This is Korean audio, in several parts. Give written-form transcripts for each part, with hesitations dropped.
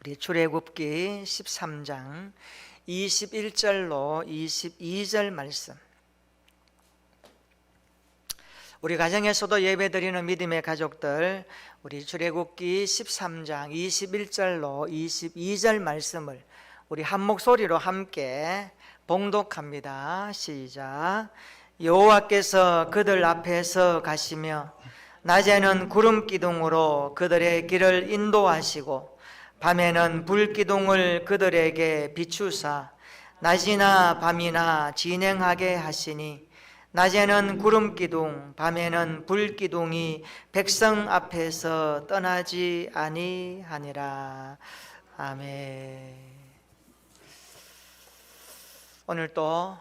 우리 출애굽기 13장 21절로 22절 말씀, 우리 가정에서도 예배드리는 믿음의 가족들, 우리 출애굽기 13장 21절로 22절 말씀을 우리 한 목소리로 함께 봉독합니다. 시작. 여호와께서 그들 앞에서 가시며 낮에는 구름 기둥으로 그들의 길을 인도하시고 밤에는 불 기둥을 그들에게 비추사 낮이나 밤이나 진행하게 하시니 낮에는 구름 기둥 밤에는 불 기둥이 백성 앞에서 떠나지 아니하니라. 아멘. 오늘 또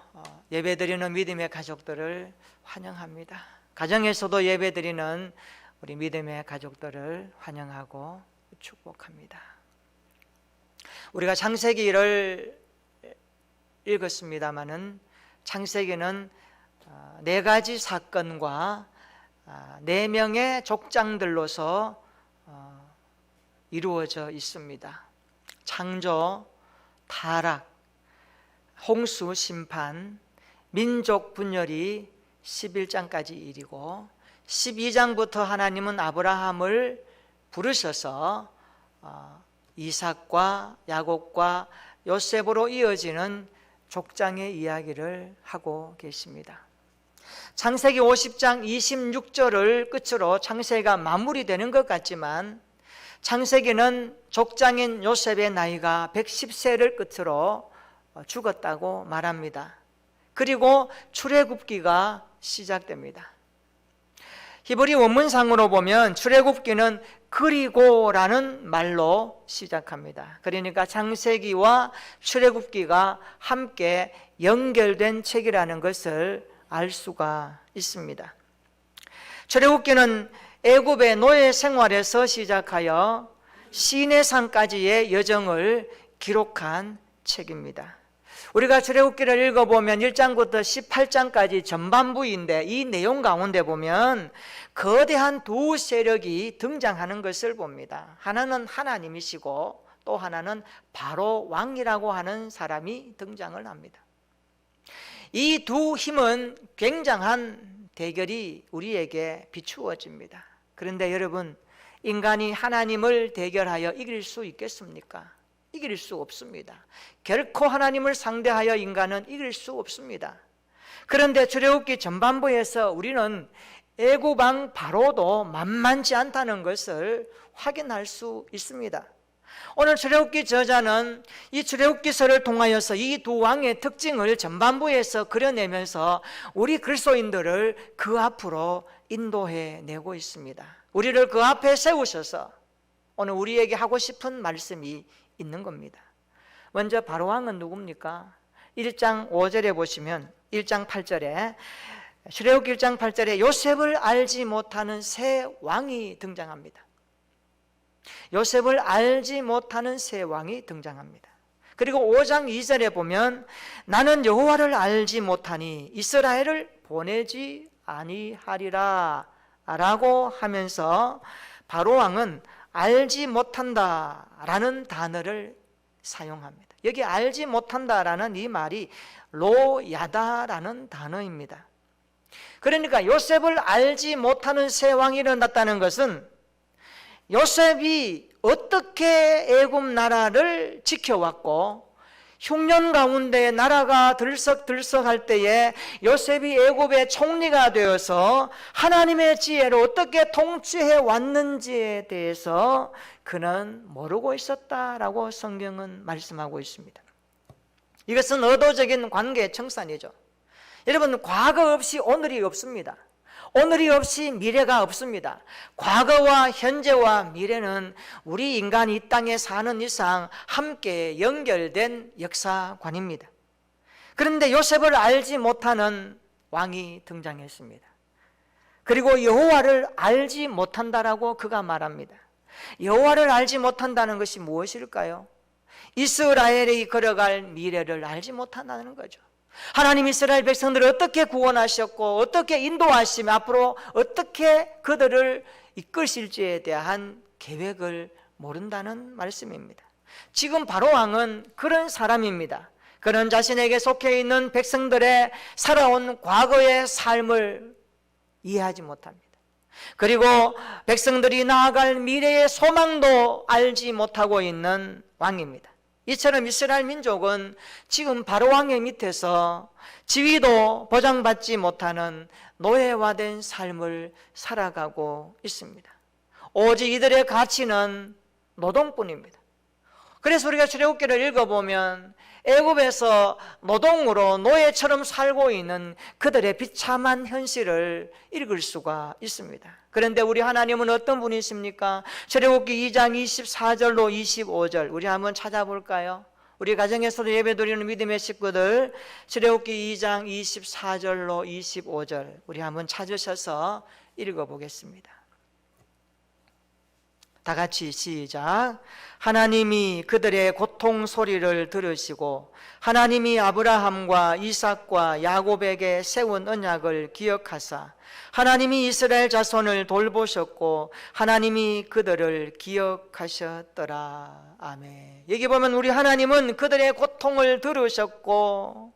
예배드리는 믿음의 가족들을 환영합니다. 가정에서도 예배드리는 우리 믿음의 가족들을 환영하고 축복합니다. 우리가 창세기를 읽었습니다마는 창세기는 네 가지 사건과 네 명의 족장들로서 이루어져 있습니다. 창조, 타락, 홍수 심판, 민족 분열이 11장까지 일이고 12장부터 하나님은 아브라함을 부르셔서 이삭과 야곱과 요셉으로 이어지는 족장의 이야기를 하고 계십니다. 창세기 50장 26절을 끝으로 창세기가 마무리되는 것 같지만 창세기는 족장인 요셉의 나이가 110세를 끝으로 죽었다고 말합니다. 그리고 출애굽기가 시작됩니다. 히브리 원문상으로 보면 출애굽기는 그리고라는 말로 시작합니다. 그러니까 창세기와 출애굽기가 함께 연결된 책이라는 것을 알 수가 있습니다. 출애굽기는 애굽의 노예 생활에서 시작하여 시내산까지의 여정을 기록한 책입니다. 우리가 출애굽기를 읽어보면 1장부터 18장까지 전반부인데 이 내용 가운데 보면 거대한 두 세력이 등장하는 것을 봅니다. 하나는 하나님이시고 또 하나는 바로 왕이라고 하는 사람이 등장을 합니다. 이 두 힘은 굉장한 대결이 우리에게 비추어집니다. 그런데 여러분, 인간이 하나님을 대결하여 이길 수 있겠습니까? 이길 수 없습니다. 결코 하나님을 상대하여 인간은 이길 수 없습니다. 그런데 출애굽기 전반부에서 우리는 애굽 왕 바로도 만만치 않다는 것을 확인할 수 있습니다. 오늘 출애굽기 저자는 이 출애굽기서를 통하여서 이 두 왕의 특징을 전반부에서 그려내면서 우리 그리스도인들을 그 앞으로 인도해 내고 있습니다. 우리를 그 앞에 세우셔서 오늘 우리에게 하고 싶은 말씀이 있는 겁니다. 먼저 바로왕은 누굽니까? 1장 5절에 보시면 1장 8절에 출애굽기 1장 8절에 요셉을 알지 못하는 새 왕이 등장합니다. 요셉을 알지 못하는 새 왕이 등장합니다. 그리고 5장 2절에 보면 나는 여호와를 알지 못하니 이스라엘을 보내지 아니하리라 라고 하면서 바로왕은 알지 못한다라는 단어를 사용합니다. 여기 알지 못한다라는 이 말이 로야다라는 단어입니다. 그러니까 요셉을 알지 못하는 새 왕이 일어났다는 것은 요셉이 어떻게 애굽 나라를 지켜왔고 흉년 가운데 나라가 들썩들썩할 때에 요셉이 애굽의 총리가 되어서 하나님의 지혜로 어떻게 통치해 왔는지에 대해서 그는 모르고 있었다라고 성경은 말씀하고 있습니다. 이것은 의도적인 관계 청산이죠. 여러분, 과거 없이 오늘이 없습니다. 오늘이 없이 미래가 없습니다. 과거와 현재와 미래는 우리 인간이 이 땅에 사는 이상 함께 연결된 역사관입니다. 그런데 요셉을 알지 못하는 왕이 등장했습니다. 그리고 여호와를 알지 못한다라고 그가 말합니다. 여호와를 알지 못한다는 것이 무엇일까요? 이스라엘이 걸어갈 미래를 알지 못한다는 거죠. 하나님 이스라엘 백성들을 어떻게 구원하셨고 어떻게 인도하시며 앞으로 어떻게 그들을 이끄실지에 대한 계획을 모른다는 말씀입니다. 지금 바로왕은 그런 사람입니다. 그는 자신에게 속해 있는 백성들의 살아온 과거의 삶을 이해하지 못합니다. 그리고 백성들이 나아갈 미래의 소망도 알지 못하고 있는 왕입니다. 이처럼 이스라엘 민족은 지금 바로왕의 밑에서 지위도 보장받지 못하는 노예화된 삶을 살아가고 있습니다. 오직 이들의 가치는 노동뿐입니다. 그래서 우리가 출애굽기를 읽어보면 애굽에서 노동으로 노예처럼 살고 있는 그들의 비참한 현실을 읽을 수가 있습니다. 그런데 우리 하나님은 어떤 분이십니까? 출애굽기 2장 24절로 25절 우리 한번 찾아볼까요? 우리 가정에서도 예배드리는 믿음의 식구들, 출애굽기 2장 24절로 25절 우리 한번 찾으셔서 읽어보겠습니다. 다 같이 시작. 하나님이 그들의 고통 소리를 들으시고 하나님이 아브라함과 이삭과 야곱에게 세운 언약을 기억하사 하나님이 이스라엘 자손을 돌보셨고 하나님이 그들을 기억하셨더라. 아멘. 여기 보면 우리 하나님은 그들의 고통을 들으셨고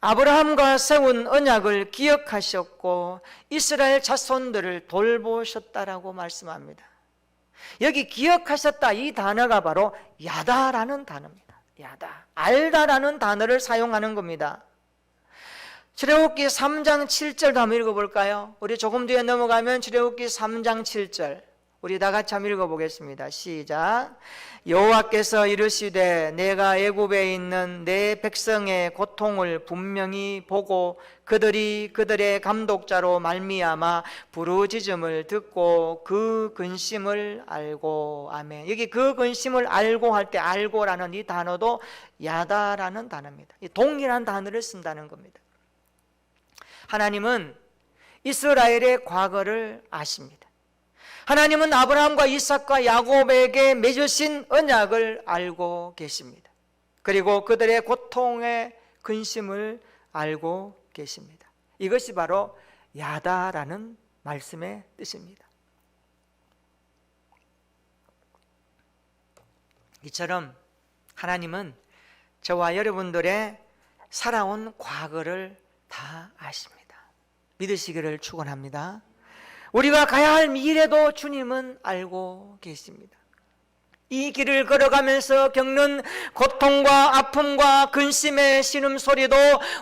아브라함과 세운 언약을 기억하셨고 이스라엘 자손들을 돌보셨다라고 말씀합니다. 여기 기억하셨다 이 단어가 바로 야다라는 단어입니다. 야다, 알다라는 단어를 사용하는 겁니다. 출애굽기 3장 7절도 한번 읽어볼까요? 우리 조금 뒤에 넘어가면 출애굽기 3장 7절 우리 다 같이 한번 읽어보겠습니다. 시작. 여호와께서 이르시되 내가 애굽에 있는 내 백성의 고통을 분명히 보고 그들이 그들의 감독자로 말미암아 부르짖음을 듣고 그 근심을 알고. 아멘. 여기 그 근심을 알고 할 때 알고라는 이 단어도 야다라는 단어입니다. 동일한 단어를 쓴다는 겁니다. 하나님은 이스라엘의 과거를 아십니다. 하나님은 아브라함과 이삭과 야곱에게 맺으신 언약을 알고 계십니다. 그리고 그들의 고통의 근심을 알고 계십니다. 이것이 바로 야다라는 말씀의 뜻입니다. 이처럼 하나님은 저와 여러분들의 살아온 과거를 다 아십니다. 믿으시기를 축원합니다. 우리가 가야 할 미래도 주님은 알고 계십니다. 이 길을 걸어가면서 겪는 고통과 아픔과 근심의 신음소리도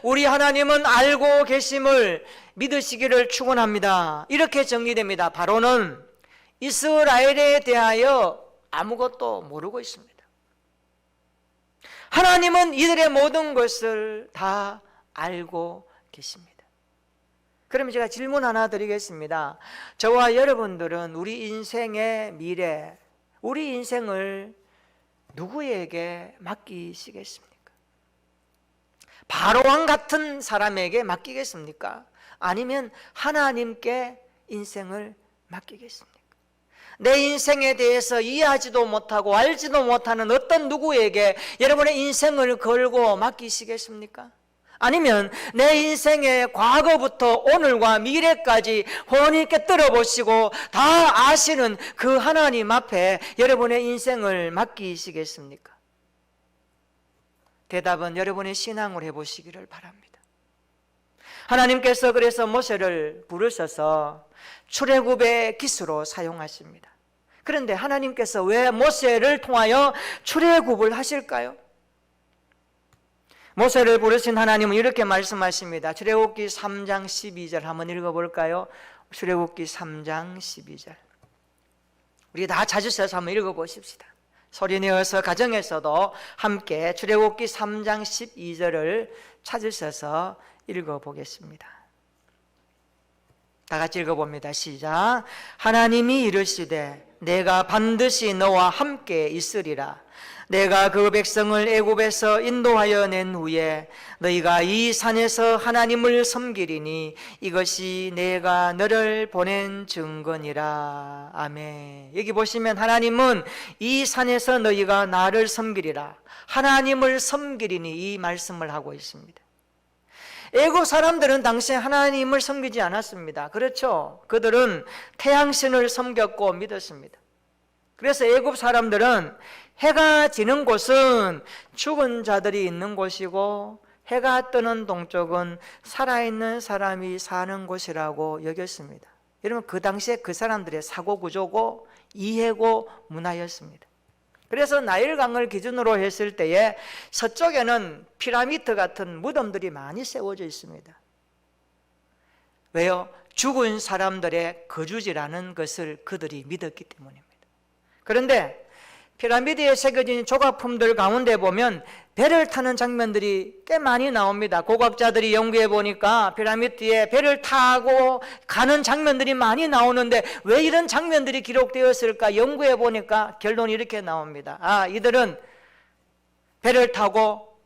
우리 하나님은 알고 계심을 믿으시기를 축원합니다. 이렇게 정리됩니다. 바로는 이스라엘에 대하여 아무것도 모르고 있습니다. 하나님은 이들의 모든 것을 다 알고 계십니다. 그러면 제가 질문 하나 드리겠습니다. 저와 여러분들은 우리 인생의 미래, 우리 인생을 누구에게 맡기시겠습니까? 바로왕 같은 사람에게 맡기겠습니까? 아니면 하나님께 인생을 맡기겠습니까? 내 인생에 대해서 이해하지도 못하고 알지도 못하는 어떤 누구에게 여러분의 인생을 걸고 맡기시겠습니까? 아니면 내 인생의 과거부터 오늘과 미래까지 훤히 꿰뚫어 보시고 다 아시는 그 하나님 앞에 여러분의 인생을 맡기시겠습니까? 대답은 여러분의 신앙을 해보시기를 바랍니다. 하나님께서 그래서 모세를 부르셔서 출애굽의 기수로 사용하십니다. 그런데 하나님께서 왜 모세를 통하여 출애굽을 하실까요? 모세를 부르신 하나님은 이렇게 말씀하십니다. 출애굽기 3장 12절 한번 읽어볼까요? 출애굽기 3장 12절 우리 다 찾으셔서 한번 읽어보십시다. 소리내어서 가정에서도 함께 출애굽기 3장 12절을 찾으셔서 읽어보겠습니다. 다 같이 읽어봅니다. 시작. 하나님이 이르시되 내가 반드시 너와 함께 있으리라. 내가 그 백성을 애굽에서 인도하여 낸 후에 너희가 이 산에서 하나님을 섬기리니 이것이 내가 너를 보낸 증거니라. 아멘. 여기 보시면 하나님은 이 산에서 너희가 나를 섬기리라, 하나님을 섬기리니 이 말씀을 하고 있습니다. 애굽 사람들은 당시에 하나님을 섬기지 않았습니다. 그렇죠? 그들은 태양신을 섬겼고 믿었습니다. 그래서 애굽 사람들은 해가 지는 곳은 죽은 자들이 있는 곳이고 해가 뜨는 동쪽은 살아있는 사람이 사는 곳이라고 여겼습니다. 여러분, 그 당시에 그 사람들의 사고 구조고 이해고 문화였습니다. 그래서 나일강을 기준으로 했을 때에 서쪽에는 피라미드 같은 무덤들이 많이 세워져 있습니다. 왜요? 죽은 사람들의 거주지라는 것을 그들이 믿었기 때문입니다. 그런데 피라미드에 새겨진 조각품들 가운데 보면 배를 타는 장면들이 꽤 많이 나옵니다. 고고학자들이 연구해 보니까 피라미드에 배를 타고 가는 장면들이 많이 나오는데 왜 이런 장면들이 기록되었을까 연구해 보니까 결론이 이렇게 나옵니다. 이들은 배를 타고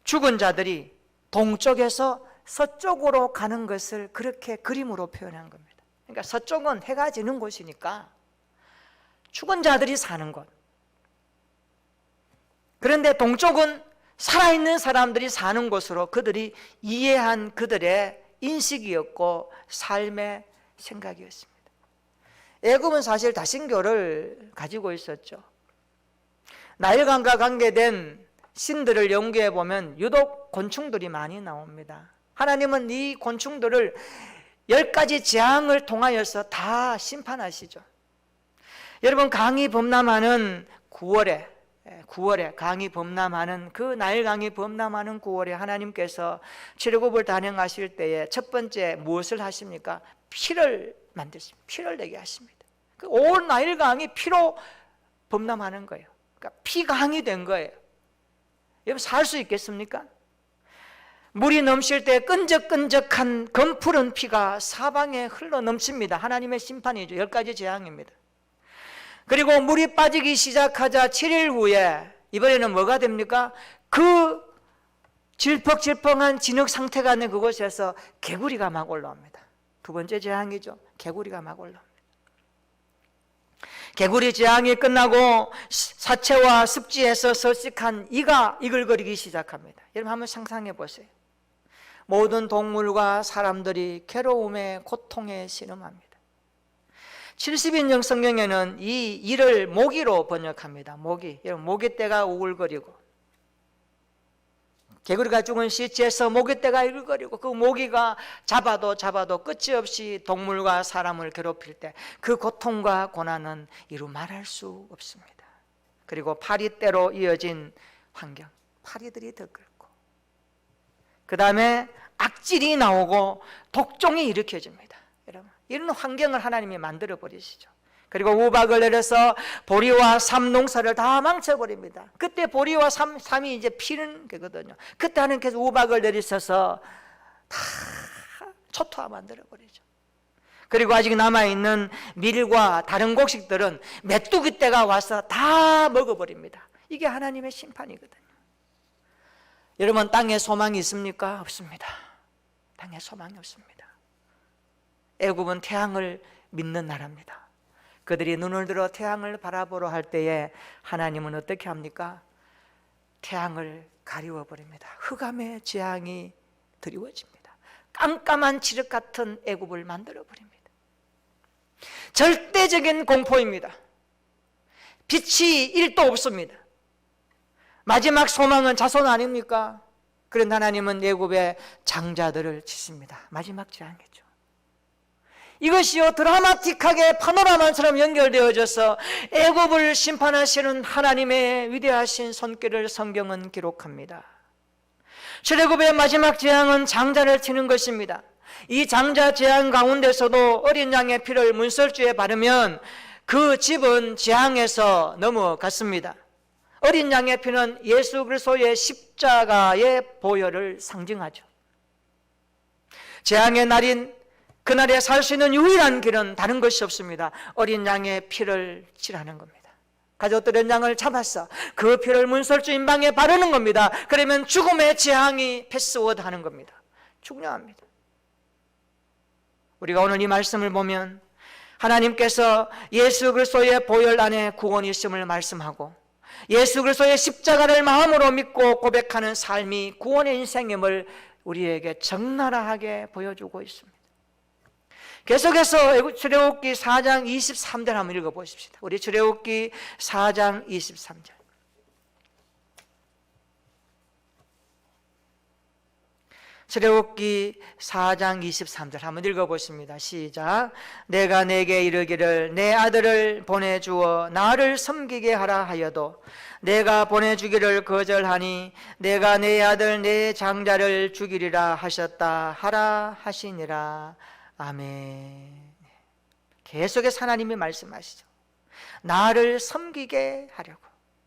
죽은 자들이 동쪽에서 서쪽으로 가는 것을 그렇게 그림으로 표현한 겁니다. 그러니까 서쪽은 해가 지는 곳이니까 죽은 자들이 사는 곳, 그런데 동쪽은 살아있는 사람들이 사는 곳으로 그들이 이해한 그들의 인식이었고 삶의 생각이었습니다. 애굽은 사실 다신교를 가지고 있었죠. 나일강과 관계된 신들을 연구해 보면 유독 곤충들이 많이 나옵니다. 하나님은 이 곤충들을 10가지 재앙을 통하여서 다 심판하시죠. 여러분, 강이 범람하는 9월에 강이 범람하는 그 나일강이 범람하는 9월에 하나님께서 출애굽을 단행하실 때에 첫 번째 무엇을 하십니까? 피를 만드십니다. 피를 내게 하십니다. 온 나일강이 피로 범람하는 거예요. 그러니까 피강이 된 거예요. 여러분, 살 수 있겠습니까? 물이 넘칠 때 끈적끈적한 검푸른 피가 사방에 흘러 넘칩니다. 하나님의 심판이죠. 10가지 재앙입니다. 그리고 물이 빠지기 시작하자 7일 후에 이번에는 뭐가 됩니까? 그 질퍽질퍽한 진흙 상태가 있는 그곳에서 개구리가 막 올라옵니다. 두 번째 재앙이죠. 개구리가 막 올라옵니다. 개구리 재앙이 끝나고 사체와 습지에서 서식한 이가 이글거리기 시작합니다. 여러분, 한번 상상해 보세요. 모든 동물과 사람들이 괴로움에 고통에 신음합니다. 70인용 성경에는 이 이를 모기로 번역합니다. 모기. 여러분, 모기떼가 우글거리고 개구리가 죽은 시체에서 모기떼가 이글거리고 그 모기가 잡아도 끝이 없이 동물과 사람을 괴롭힐 때 그 고통과 고난은 이루 말할 수 없습니다. 그리고 파리떼로 이어진 환경, 파리들이 더 끓고 그 다음에 악질이 나오고 독종이 일으켜집니다. 여러분, 이런 환경을 하나님이 만들어 버리시죠. 그리고 우박을 내려서 보리와 삼 농사를 다 망쳐버립니다. 그때 보리와 삼이 이제 피는 거거든요. 그때 하나님께서 우박을 내리셔서 다 초토화 만들어 버리죠. 그리고 아직 남아있는 밀과 다른 곡식들은 메뚜기 떼가 와서 다 먹어버립니다. 이게 하나님의 심판이거든요. 여러분, 땅에 소망이 있습니까? 없습니다. 땅에 소망이 없습니다. 애굽은 태양을 믿는 나라입니다. 그들이 눈을 들어 태양을 바라보러 할 때에 하나님은 어떻게 합니까? 태양을 가리워 버립니다. 흑암의 재앙이 드리워집니다. 깜깜한 칠흑 같은 애굽을 만들어 버립니다. 절대적인 공포입니다. 빛이 1도 없습니다. 마지막 소망은 자손 아닙니까? 그런데 하나님은 애굽의 장자들을 치십니다. 마지막 재앙이죠. 이것이요, 드라마틱하게 파노라마처럼 연결되어져서 애굽을 심판하시는 하나님의 위대하신 손길을 성경은 기록합니다. 출애굽의 마지막 재앙은 장자를 치는 것입니다. 이 장자 재앙 가운데서도 어린 양의 피를 문설주에 바르면 그 집은 재앙에서 넘어갔습니다. 어린 양의 피는 예수 그리스도의 십자가의 보혈을 상징하죠. 재앙의 날인 그날에 살 수 있는 유일한 길은 다른 것이 없습니다. 어린 양의 피를 칠하는 겁니다. 가족들은 양을 잡아서 그 피를 문설주 임방에 바르는 겁니다. 그러면 죽음의 재앙이 패스워드하는 겁니다. 중요합니다. 우리가 오늘 이 말씀을 보면 하나님께서 예수 그리스도의 보혈 안에 구원이 있음을 말씀하고 예수 그리스도의 십자가를 마음으로 믿고 고백하는 삶이 구원의 인생임을 우리에게 적나라하게 보여주고 있습니다. 계속해서 출애굽기 4장 23절 한번 읽어보십시다. 우리 출애굽기 4장 23절. 출애굽기 4장 23절 한번 읽어보십니다. 시작. 내가 내게 이르기를 내 아들을 보내주어 나를 섬기게 하라 하여도 내가 보내주기를 거절하니 내가 내 아들 내 장자를 죽이리라 하셨다 하라 하시니라. 아멘. 계속해서 하나님이 말씀하시죠. 나를 섬기게 하려고,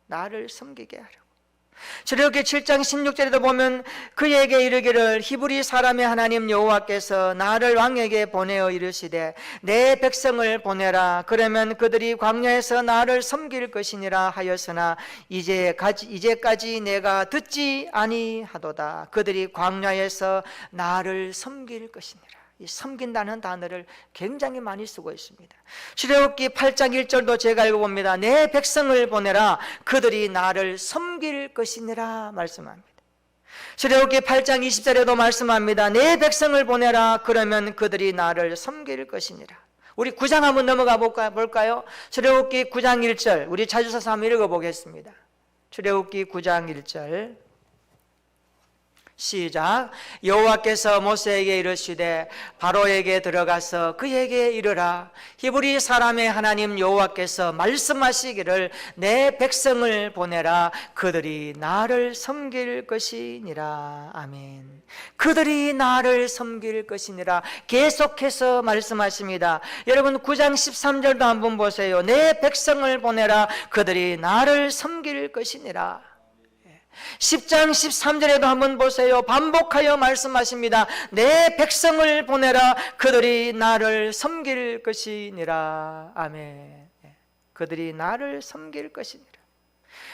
나를 섬기게 하려고. 출애굽기 7장 16절에도 보면 그에게 이르기를 히브리 사람의 하나님 여호와께서 나를 왕에게 보내어 이르시되 내 백성을 보내라. 그러면 그들이 광야에서 나를 섬길 것이니라 하였으나 이제까지 내가 듣지 아니하도다. 그들이 광야에서 나를 섬길 것이니라. 이 섬긴다는 단어를 굉장히 많이 쓰고 있습니다. 출애굽기 8장 1절도 제가 읽어봅니다. 내 백성을 보내라. 그들이 나를 섬길 것이니라 말씀합니다. 출애굽기 8장 20절에도 말씀합니다. 내 백성을 보내라. 그러면 그들이 나를 섬길 것이니라. 우리 9장 한번 넘어가 볼까요? 출애굽기 9장 1절 우리 자주 써서 한번 읽어보겠습니다. 출애굽기 9장 1절 시작. 여호와께서 모세에게 이르시되 바로에게 들어가서 그에게 이르라. 히브리 사람의 하나님 여호와께서 말씀하시기를 내 백성을 보내라. 그들이 나를 섬길 것이니라. 아멘. 그들이 나를 섬길 것이니라. 계속해서 말씀하십니다. 여러분 9장 13절도 한번 보세요. 내 백성을 보내라. 그들이 나를 섬길 것이니라. 10장 13절에도 한번 보세요. 반복하여 말씀하십니다. 내 백성을 보내라. 그들이 나를 섬길 것이니라. 아멘. 그들이 나를 섬길 것이니라.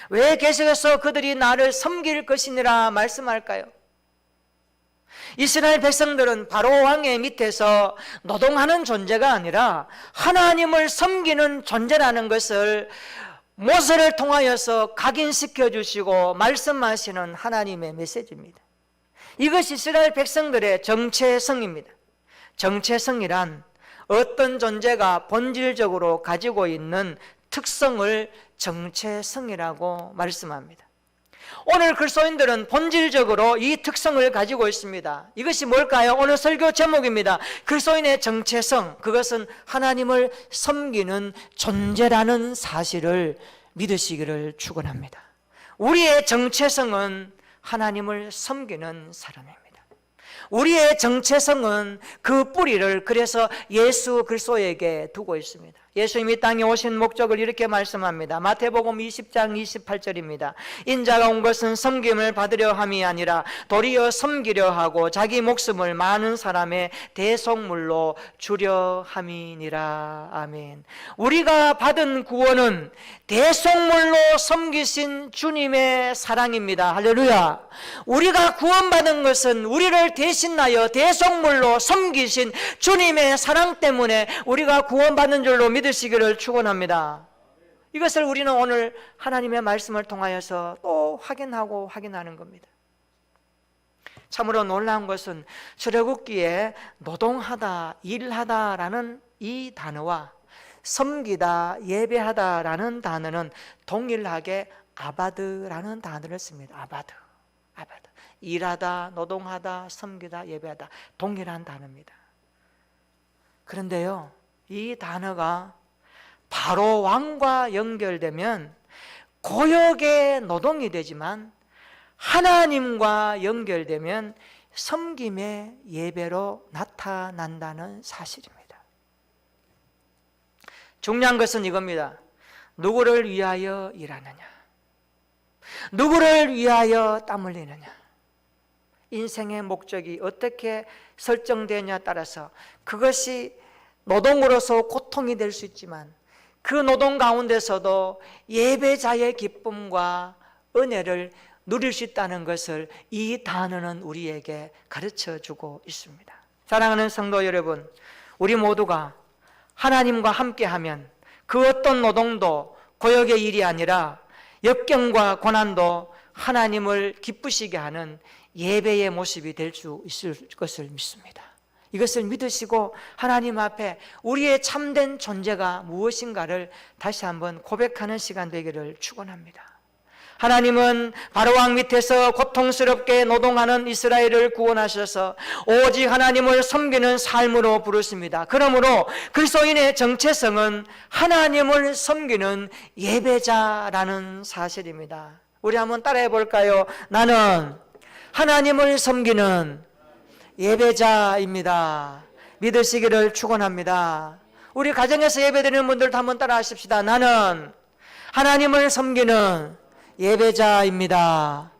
왜 계속해서 그들이 나를 섬길 것이니라 말씀할까요? 이스라엘 백성들은 바로 왕의 밑에서 노동하는 존재가 아니라 하나님을 섬기는 존재라는 것을 모세를 통하여서 각인시켜 주시고 말씀하시는 하나님의 메시지입니다. 이것이 이스라엘 백성들의 정체성입니다. 정체성이란 어떤 존재가 본질적으로 가지고 있는 특성을 정체성이라고 말씀합니다. 오늘 그리스도인들은 본질적으로 이 특성을 가지고 있습니다. 이것이 뭘까요? 오늘 설교 제목입니다. 그리스도인의 정체성, 그것은 하나님을 섬기는 존재라는 사실을 믿으시기를 축원합니다. 우리의 정체성은 하나님을 섬기는 사람입니다. 우리의 정체성은 그 뿌리를 그래서 예수 그리스도에게 두고 있습니다. 예수님이 땅에 오신 목적을 이렇게 말씀합니다. 마태복음 20장 28절입니다. 인자가 온 것은 섬김을 받으려 함이 아니라 도리어 섬기려 하고 자기 목숨을 많은 사람의 대속물로 주려 함이니라. 아멘. 우리가 받은 구원은 대속물로 섬기신 주님의 사랑입니다. 할렐루야. 우리가 구원받은 것은 우리를 대신하여 대속물로 섬기신 주님의 사랑 때문에 우리가 구원받는 줄로 믿으시기를 축원합니다. 이것을 우리는 오늘 하나님의 말씀을 통하여서 또 확인하는 겁니다. 참으로 놀라운 것은 출애굽기에 노동하다, 일하다라는 이 단어와 섬기다, 예배하다라는 단어는 동일하게 아바드라는 단어를 씁니다. 아바드. 일하다, 노동하다, 섬기다, 예배하다 동일한 단어입니다. 그런데요, 이 단어가 바로 왕과 연결되면 고역의 노동이 되지만 하나님과 연결되면 섬김의 예배로 나타난다는 사실입니다. 중요한 것은 이겁니다. 누구를 위하여 일하느냐, 누구를 위하여 땀 흘리느냐, 인생의 목적이 어떻게 설정되냐에 따라서 그것이 노동으로서 고통이 될 수 있지만 그 노동 가운데서도 예배자의 기쁨과 은혜를 누릴 수 있다는 것을 이 단어는 우리에게 가르쳐주고 있습니다. 사랑하는 성도 여러분, 우리 모두가 하나님과 함께하면 그 어떤 노동도 고역의 일이 아니라 역경과 고난도 하나님을 기쁘시게 하는 예배의 모습이 될 수 있을 것을 믿습니다. 이것을 믿으시고 하나님 앞에 우리의 참된 존재가 무엇인가를 다시 한번 고백하는 시간 되기를 축원합니다. 하나님은 바로왕 밑에서 고통스럽게 노동하는 이스라엘을 구원하셔서 오직 하나님을 섬기는 삶으로 부르십니다. 그러므로 그리스도인의 정체성은 하나님을 섬기는 예배자라는 사실입니다. 우리 한번 따라해 볼까요? 나는 하나님을 섬기는 예배자입니다. 믿으시기를 축원합니다. 우리 가정에서 예배드리는 분들도 한번 따라 하십시다. 나는 하나님을 섬기는 예배자입니다.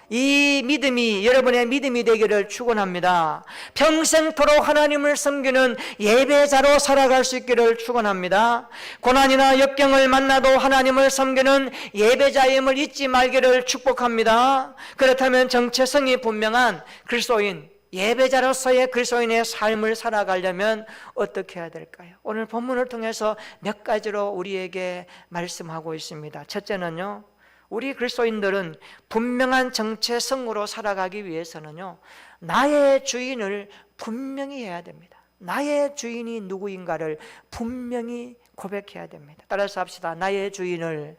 이 믿음이 여러분의 믿음이 되기를 축원합니다. 평생토록 하나님을 섬기는 예배자로 살아갈 수 있기를 축원합니다. 고난이나 역경을 만나도 하나님을 섬기는 예배자임을 잊지 말기를 축복합니다. 그렇다면 정체성이 분명한 그리스도인, 예배자로서의 그리스도인의 삶을 살아가려면 어떻게 해야 될까요? 오늘 본문을 통해서 몇 가지로 우리에게 말씀하고 있습니다. 첫째는요, 우리 그리스도인들은 분명한 정체성으로 살아가기 위해서는요, 나의 주인을 분명히 해야 됩니다. 나의 주인이 누구인가를 분명히 고백해야 됩니다. 따라서 합시다. 나의 주인을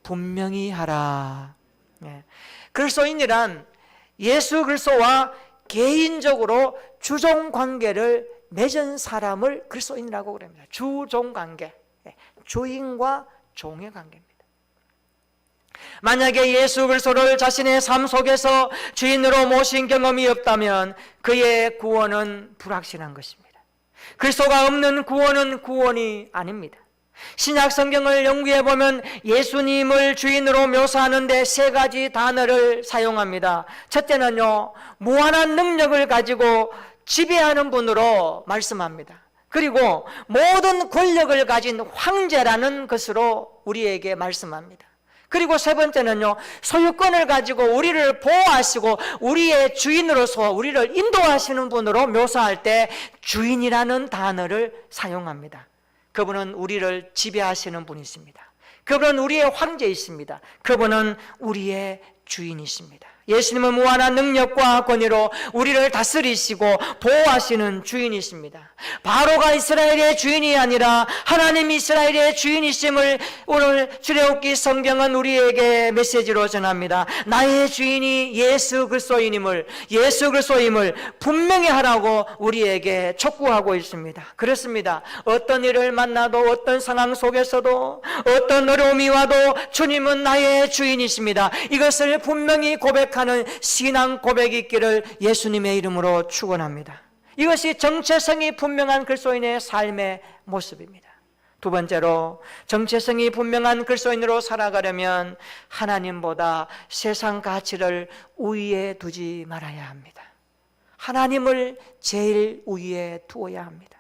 분명히 하라. 그리스도인이란 예수 그리스도와 개인적으로 주종관계를 맺은 사람을 그리스도인이라고 그럽니다. 주종관계, 주인과 종의 관계입니다. 만약에 예수 그리스도를 자신의 삶 속에서 주인으로 모신 경험이 없다면 그의 구원은 불확실한 것입니다. 그리스도가 없는 구원은 구원이 아닙니다. 신약 성경을 연구해 보면 예수님을 주인으로 묘사하는데 세 가지 단어를 사용합니다. 첫째는요, 무한한 능력을 가지고 지배하는 분으로 말씀합니다. 그리고 모든 권력을 가진 황제라는 것으로 우리에게 말씀합니다. 그리고 세 번째는요, 소유권을 가지고 우리를 보호하시고 우리의 주인으로서 우리를 인도하시는 분으로 묘사할 때 주인이라는 단어를 사용합니다. 그분은 우리를 지배하시는 분이십니다. 그분은 우리의 황제이십니다. 그분은 우리의 주인이십니다. 예수님은 무한한 능력과 권위로 우리를 다스리시고 보호하시는 주인이십니다. 바로가 이스라엘의 주인이 아니라 하나님이 이스라엘의 주인이심을 오늘 출애굽기 성경은 우리에게 메시지로 전합니다. 나의 주인이 예수 그리스도임을 분명히 하라고 우리에게 촉구하고 있습니다. 그렇습니다. 어떤 일을 만나도 어떤 상황 속에서도 어떤 어려움이 와도 주님은 나의 주인이십니다. 이것을 분명히 고백하는 신앙 고백이 있기를 예수님의 이름으로 축원합니다. 이것이 정체성이 분명한 그리스도인의 삶의 모습입니다. 두 번째로, 정체성이 분명한 그리스도인으로 살아가려면 하나님보다 세상 가치를 우위에 두지 말아야 합니다. 하나님을 제일 우위에 두어야 합니다.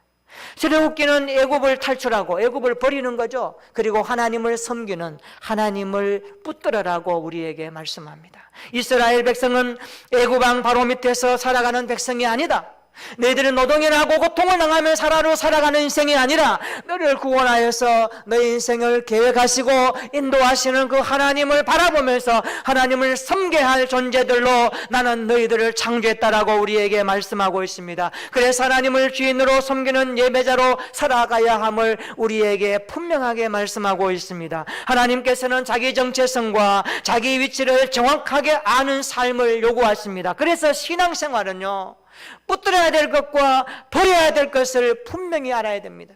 출애굽기는 애굽을 탈출하고 애굽을 버리는 거죠. 그리고 하나님을 섬기는, 하나님을 붙들으라고 우리에게 말씀합니다. 이스라엘 백성은 애굽 왕 바로 밑에서 살아가는 백성이 아니다. 너희들은 노동이나 하고 고통을 당하며 살아가는 인생이 아니라 너를 구원하여서 너희 인생을 계획하시고 인도하시는 그 하나님을 바라보면서 하나님을 섬겨야 할 존재들로 나는 너희들을 창조했다라고 우리에게 말씀하고 있습니다. 그래서 하나님을 주인으로 섬기는 예배자로 살아가야 함을 우리에게 분명하게 말씀하고 있습니다. 하나님께서는 자기 정체성과 자기 위치를 정확하게 아는 삶을 요구하십니다. 그래서 신앙생활은요, 붙들어야 될 것과 버려야 될 것을 분명히 알아야 됩니다.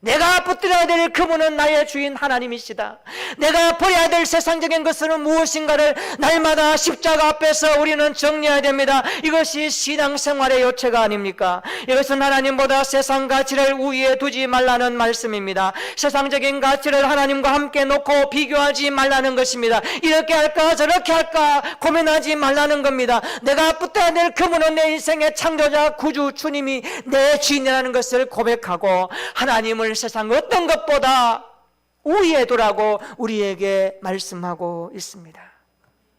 내가 붙들어야 될 그분은 나의 주인 하나님이시다. 내가 버려야 될 세상적인 것은 무엇인가를 날마다 십자가 앞에서 우리는 정리해야 됩니다. 이것이 신앙생활의 요체가 아닙니까? 이것은 하나님보다 세상 가치를 우위에 두지 말라는 말씀입니다. 세상적인 가치를 하나님과 함께 놓고 비교하지 말라는 것입니다. 이렇게 할까 저렇게 할까 고민하지 말라는 겁니다. 내가 붙들어야 될 그분은 내 인생의 창조자 구주 주님이 내 주인이라는 것을 고백하고 하나님을 세상 어떤 것보다 우위에 두라고 우리에게 말씀하고 있습니다.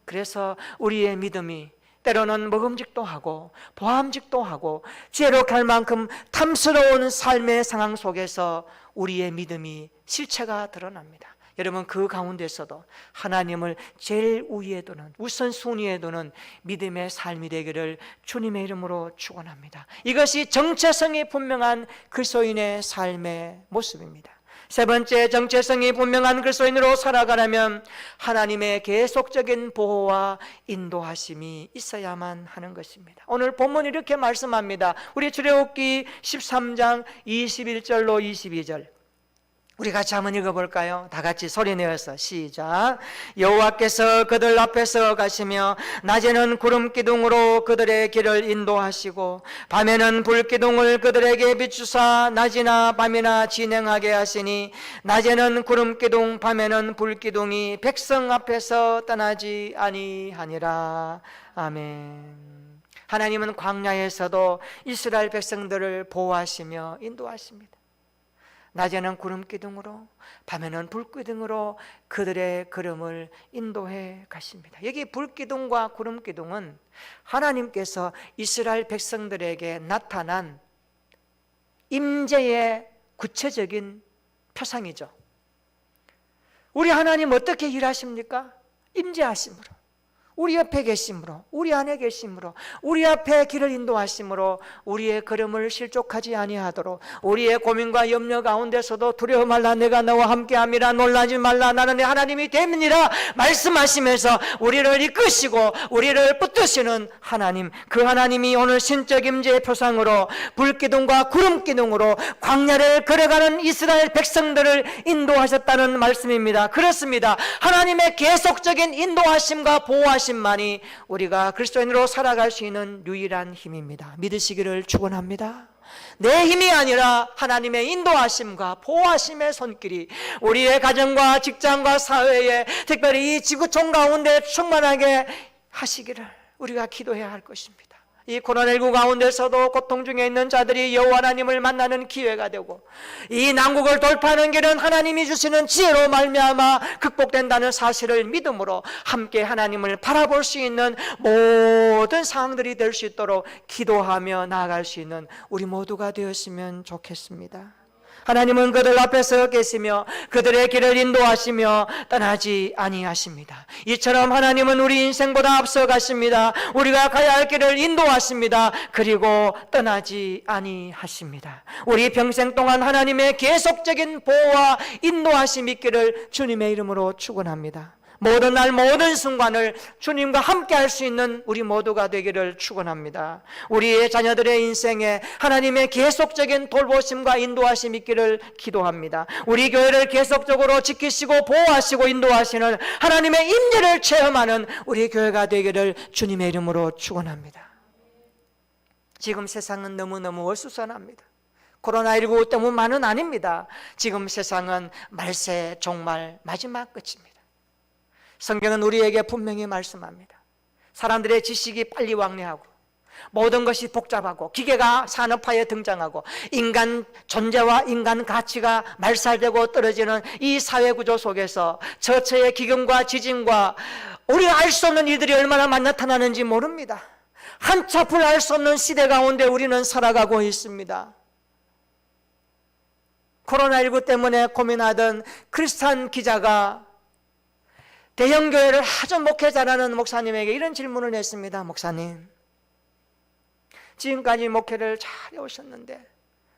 그래서 우리의 믿음이 때로는 먹음직도 하고 보암직도 하고 지혜롭게 만큼 탐스러운 삶의 상황 속에서 우리의 믿음이 실체가 드러납니다. 여러분, 그 가운데서도 하나님을 제일 우위에 두는, 우선순위에 두는 믿음의 삶이 되기를 주님의 이름으로 축원합니다. 이것이 정체성이 분명한 그리스도인의 삶의 모습입니다. 세 번째, 정체성이 분명한 그리스도인으로 살아가려면 하나님의 계속적인 보호와 인도하심이 있어야만 하는 것입니다. 오늘 본문이 이렇게 말씀합니다. 우리 출애굽기 13장 21절로 22절 우리 같이 한번 읽어볼까요? 다 같이 소리내어서 시작. 여호와께서 그들 앞에서 가시며 낮에는 구름기둥으로 그들의 길을 인도하시고 밤에는 불기둥을 그들에게 비추사 낮이나 밤이나 진행하게 하시니 낮에는 구름기둥 밤에는 불기둥이 백성 앞에서 떠나지 아니하니라. 아멘. 하나님은 광야에서도 이스라엘 백성들을 보호하시며 인도하십니다. 낮에는 구름기둥으로 밤에는 불기둥으로 그들의 걸음을 인도해 가십니다. 여기 불기둥과 구름기둥은 하나님께서 이스라엘 백성들에게 나타난 임재의 구체적인 표상이죠. 우리 하나님 어떻게 일하십니까? 임재하심으로, 우리 옆에 계심으로, 우리 안에 계심으로, 우리 앞에 길을 인도하심으로 우리의 걸음을 실족하지 아니하도록, 우리의 고민과 염려 가운데서도 두려워 말라 내가 너와 함께함이라 놀라지 말라 나는 내 하나님이 됨이니라 말씀하시면서 우리를 이끄시고 우리를 붙드시는 하나님, 그 하나님이 오늘 신적 임재의 표상으로 불기둥과 구름기둥으로 광야를 걸어가는 이스라엘 백성들을 인도하셨다는 말씀입니다. 그렇습니다. 하나님의 계속적인 인도하심과 보호하심 만이 우리가 그리스도인으로 살아갈 수 있는 유일한 힘입니다. 믿으시기를 축원합니다. 내 힘이 아니라 하나님의 인도하심과 보호하심의 손길이 우리의 가정과 직장과 사회에, 특별히 이 지구촌 가운데 충만하게 하시기를 우리가 기도해야 할 것입니다. 이 코로나19 가운데서도 고통 중에 있는 자들이 여호와 하나님을 만나는 기회가 되고, 이 난국을 돌파하는 길은 하나님이 주시는 지혜로 말미암아 극복된다는 사실을 믿음으로 함께 하나님을 바라볼 수 있는 모든 상황들이 될 수 있도록 기도하며 나아갈 수 있는 우리 모두가 되었으면 좋겠습니다. 하나님은 그들 앞에서 계시며 그들의 길을 인도하시며 떠나지 아니하십니다. 이처럼 하나님은 우리 인생보다 앞서 가십니다. 우리가 가야 할 길을 인도하십니다. 그리고 떠나지 아니하십니다. 우리 평생 동안 하나님의 계속적인 보호와 인도하심 있기를 주님의 이름으로 축원합니다. 모든 날 모든 순간을 주님과 함께 할 수 있는 우리 모두가 되기를 축원합니다. 우리의 자녀들의 인생에 하나님의 계속적인 돌보심과 인도하심 있기를 기도합니다. 우리 교회를 계속적으로 지키시고 보호하시고 인도하시는 하나님의 임재를 체험하는 우리 교회가 되기를 주님의 이름으로 축원합니다. 지금 세상은 너무너무 어수선합니다. 코로나19 때문만은 아닙니다. 지금 세상은 말세 종말 마지막 끝입니다. 성경은 우리에게 분명히 말씀합니다. 사람들의 지식이 빨리 왕래하고 모든 것이 복잡하고 기계가 산업화에 등장하고 인간 존재와 인간 가치가 말살되고 떨어지는 이 사회구조 속에서 저체의 기근과 지진과 우리가 알 수 없는 일들이 얼마나 많이 나타나는지 모릅니다. 한치 앞을 알 수 없는 시대 가운데 우리는 살아가고 있습니다. 코로나19 때문에 고민하던 크리스찬 기자가 대형교회를 아주 목회 잘하는 목사님에게 이런 질문을 했습니다. 목사님, 지금까지 목회를 잘 해오셨는데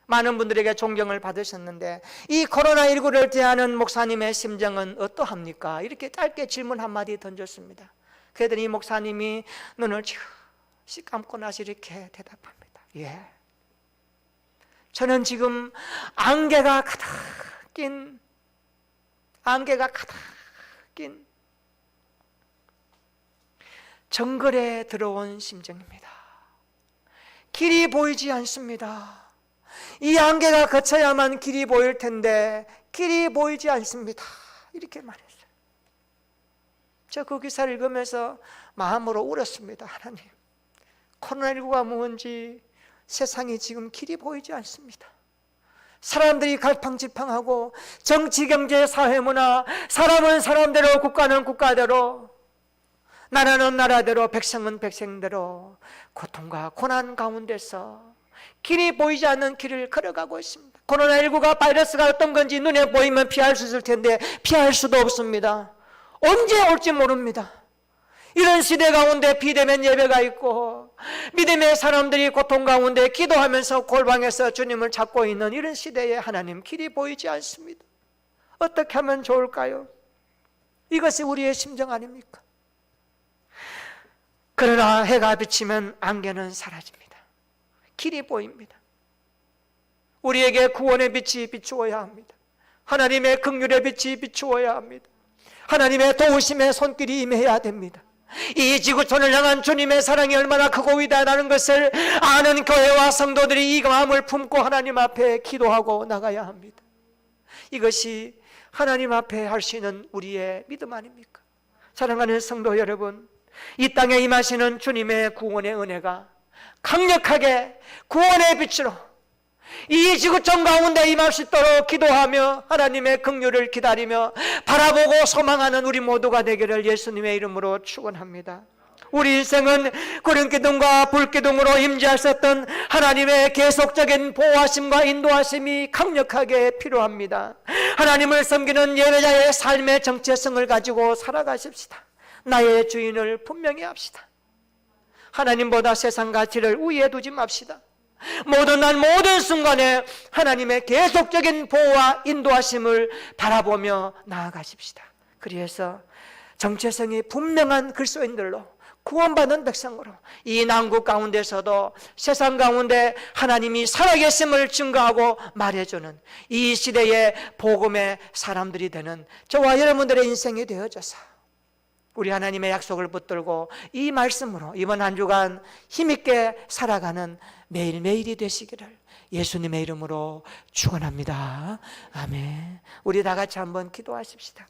많은 분들에게 존경을 받으셨는데 이 코로나19를 대하는 목사님의 심정은 어떠합니까? 이렇게 짧게 질문 한마디 던졌습니다. 그랬더니 목사님이 눈을 씩 감고 나서 이렇게 대답합니다. 예, 저는 지금 안개가 가득 낀 정글에 들어온 심정입니다. 길이 보이지 않습니다. 이 안개가 거쳐야만 길이 보일 텐데 길이 보이지 않습니다. 이렇게 말했어요. 저 그 기사를 읽으면서 마음으로 울었습니다. 하나님, 코로나19가 뭔지 세상에 지금 길이 보이지 않습니다. 사람들이 갈팡질팡하고 정치, 경제, 사회, 문화, 사람은 사람대로, 국가는 국가대로, 나라는 나라대로, 백성은 백성대로 고통과 고난 가운데서 길이 보이지 않는 길을 걸어가고 있습니다. 코로나19가 바이러스가 어떤 건지 눈에 보이면 피할 수 있을 텐데 피할 수도 없습니다. 언제 올지 모릅니다. 이런 시대 가운데 비대면 예배가 있고 믿음의 사람들이 고통 가운데 기도하면서 골방에서 주님을 찾고 있는 이런 시대에 하나님 길이 보이지 않습니다. 어떻게 하면 좋을까요? 이것이 우리의 심정 아닙니까? 그러나 해가 비치면 안개는 사라집니다. 길이 보입니다. 우리에게 구원의 빛이 비추어야 합니다. 하나님의 긍휼의 빛이 비추어야 합니다. 하나님의 도우심의 손길이 임해야 됩니다. 이 지구촌을 향한 주님의 사랑이 얼마나 크고 위대하다는 것을 아는 교회와 성도들이 이 마음을 품고 하나님 앞에 기도하고 나가야 합니다. 이것이 하나님 앞에 할 수 있는 우리의 믿음 아닙니까? 사랑하는 성도 여러분, 이 땅에 임하시는 주님의 구원의 은혜가 강력하게 구원의 빛으로 이 지구촌 가운데 임할 수 있도록 기도하며 하나님의 긍휼을 기다리며 바라보고 소망하는 우리 모두가 되기를 예수님의 이름으로 축원합니다. 우리 인생은 구름 기둥과 불 기둥으로 임재하셨던 하나님의 계속적인 보호하심과 인도하심이 강력하게 필요합니다. 하나님을 섬기는 예배자의 삶의 정체성을 가지고 살아가십시다. 나의 주인을 분명히 합시다. 하나님보다 세상 가치를 우위에 두지 맙시다. 모든 날 모든 순간에 하나님의 계속적인 보호와 인도하심을 바라보며 나아가십시다. 그래서 정체성이 분명한 그리스도인들로 구원받은 백성으로 이 난국 가운데서도 세상 가운데 하나님이 살아계심을 증거하고 말해주는 이 시대의 복음의 사람들이 되는 저와 여러분들의 인생이 되어져서 우리 하나님의 약속을 붙들고 이 말씀으로 이번 한 주간 힘있게 살아가는 매일매일이 되시기를 예수님의 이름으로 축원합니다. 아멘. 우리 다 같이 한번 기도하십시다.